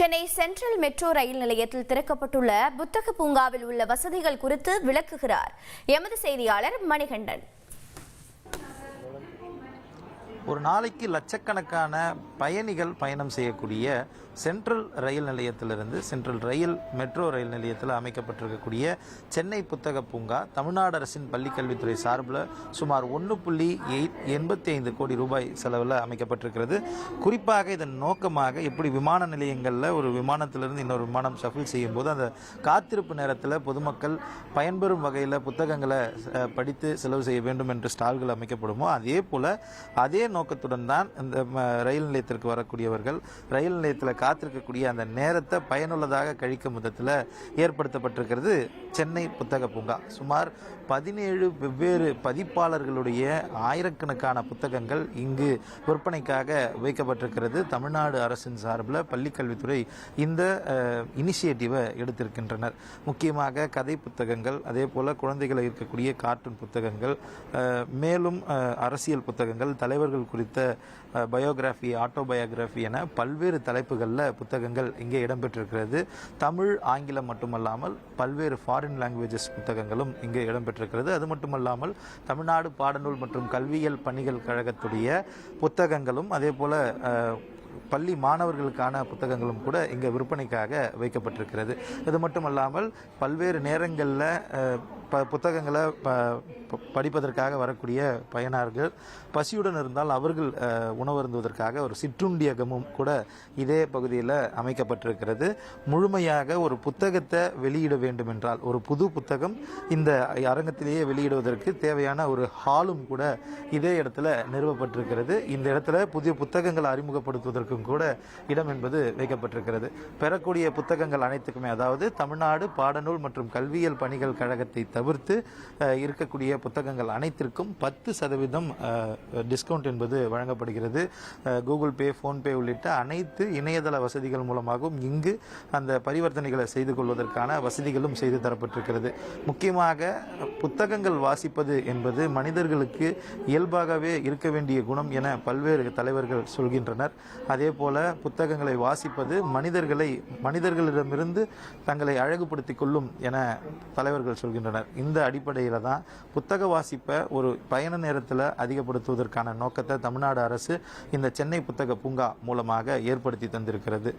Chennai central metro rail நிலையத்தில் திறக்கப்பட்டுள்ள புத்தக பூங்காவில் உள்ள வசதிகள் குறித்து விளக்குகிறார் எமது செய்தியாளர் மணிகண்டன். ஒரு நாளைக்கு லட்சக்கணக்கான பயணிகள் பயணம் செய்யக்கூடிய சென்ட்ரல் ரயில் நிலையத்திலிருந்து சென்ட்ரல் மெட்ரோ ரயில் நிலையத்தில் அமைக்கப்பட்டிருக்கக்கூடிய சென்னை புத்தக பூங்கா தமிழ்நாடு அரசின் பள்ளிக்கல்வித்துறை சார்பில் சுமார் 1.85 கோடி ரூபாய் செலவில் அமைக்கப்பட்டிருக்கிறது. குறிப்பாக இதன் நோக்கமாக எப்படி விமான நிலையங்களில் ஒரு விமானத்திலிருந்து இன்னொரு விமானம் ஷஃபில் செய்யும் போது அந்த காத்திருப்பு நேரத்தில் பொதுமக்கள் பயன்பெறும் வகையில் புத்தகங்களை படித்து செலவு செய்ய வேண்டும் என்று ஸ்டால்கள் அமைக்கப்படுமோ அதே போல் அதே நோக்கத்துடன் தான் இந்த ரயில் நிலையத்திற்கு வரக்கூடியவர்கள் ரயில் நிலையத்தில் காத்திருக்கக்கூடிய அந்த நேரத்தை பயனுள்ளதாக கழிக்கும் விதத்தில் ஏற்படுத்தப்பட்டிருக்கிறது சென்னை புத்தக பூங்கா. சுமார் 17 வெவ்வேறு பதிப்பாளர்களுடைய ஆயிரக்கணக்கான புத்தகங்கள் இங்கு விற்பனைக்காக வைக்கப்பட்டிருக்கிறது. தமிழ்நாடு அரசின் சார்பில் பள்ளிக்கல்வித்துறை இந்த இனிஷியேட்டிவை எடுத்திருக்கின்றனர். முக்கியமாக கதை புத்தகங்கள், அதே போல் குழந்தைகளை இருக்கக்கூடிய கார்ட்டூன் புத்தகங்கள், மேலும் அரசியல் புத்தகங்கள், தலைவர்கள் குறித்த பயோகிராஃபி, ஆட்டோபயோகிராஃபி என பல்வேறு தலைப்புகளில் புத்தகங்கள் இங்கே இடம்பெற்றிருக்கிறது. தமிழ், ஆங்கிலம் மட்டுமல்லாமல் பல்வேறு ஃபாரின் லாங்குவேஜஸ் புத்தகங்களும் இங்கே இடம்பெற்றிருக்கிறது. அது மட்டுமல்லாமல் தமிழ்நாடு பாடநூல் மற்றும் கல்வியியல் பணிகள் கழகத்துடைய புத்தகங்களும் அதே போல பள்ளி மாணவர்களுக்கான புத்தகங்களும் கூட இங்கே விற்பனைக்காக வைக்கப்பட்டிருக்கிறது. இது மட்டுமல்லாமல் பல்வேறு நேரங்களில் புத்தகங்களை படிப்பதற்காக வரக்கூடிய பயனாளர்கள் பசியுடன் இருந்தால் அவர்கள் உணவருந்துவதற்காக ஒரு சிற்றுண்டியகமும் கூட இதே பகுதியில் அமைக்கப்பட்டிருக்கிறது. முழுமையாக ஒரு புத்தகத்தை வெளியிட வேண்டும் என்றால், ஒரு புது புத்தகம் இந்த அரங்கத்திலேயே வெளியிடுவதற்கு தேவையான ஒரு ஹாலும் கூட இதே இடத்துல நிறுவப்பட்டிருக்கிறது. இந்த இடத்துல புதிய புத்தகங்களை அறிமுகப்படுத்துவதற்கும் கூட இடம் என்பது வைக்கப்பட்டிருக்கிறது. பெறக்கூடிய புத்தகங்கள் அனைத்துக்குமே, அதாவது தமிழ்நாடு பாடநூல் மற்றும் கல்வியியல் பணிகள் கழகத்தை தவிர்த்து இருக்கக்கூடிய புத்தகங்கள் அனைத்திற்கும் 10% டிஸ்கவுண்ட் என்பது வழங்கப்படுகிறது. கூகுள் பே, போன்பே உள்ளிட்ட அனைத்து இணையதள வசதிகள் மூலமாகவும் இங்கு அந்த பரிவர்த்தனைகளை செய்து கொள்வதற்கான வசதிகளும் செய்து தரப்பட்டிருக்கிறது. முக்கியமாக புத்தகங்கள் வாசிப்பது என்பது மனிதர்களுக்கு இயல்பாகவே இருக்க வேண்டிய குணம் என பல்வேறு தலைவர்கள் சொல்கின்றனர். அதே போல புத்தகங்களை வாசிப்பது மனிதர்களிடமிருந்து தங்களை அழகுபடுத்திக் கொள்ளும் என தலைவர்கள் சொல்கின்றனர். இந்த அடிப்படையில் தான் புத்தக வாசிப்பை ஒரு பயண நேரத்தில் அதிகப்படுத்துவதற்கான நோக்கத்தை தமிழ்நாடு அரசு இந்த சென்னை புத்தக பூங்கா மூலமாக ஏற்படுத்தி தந்திருக்கிறது.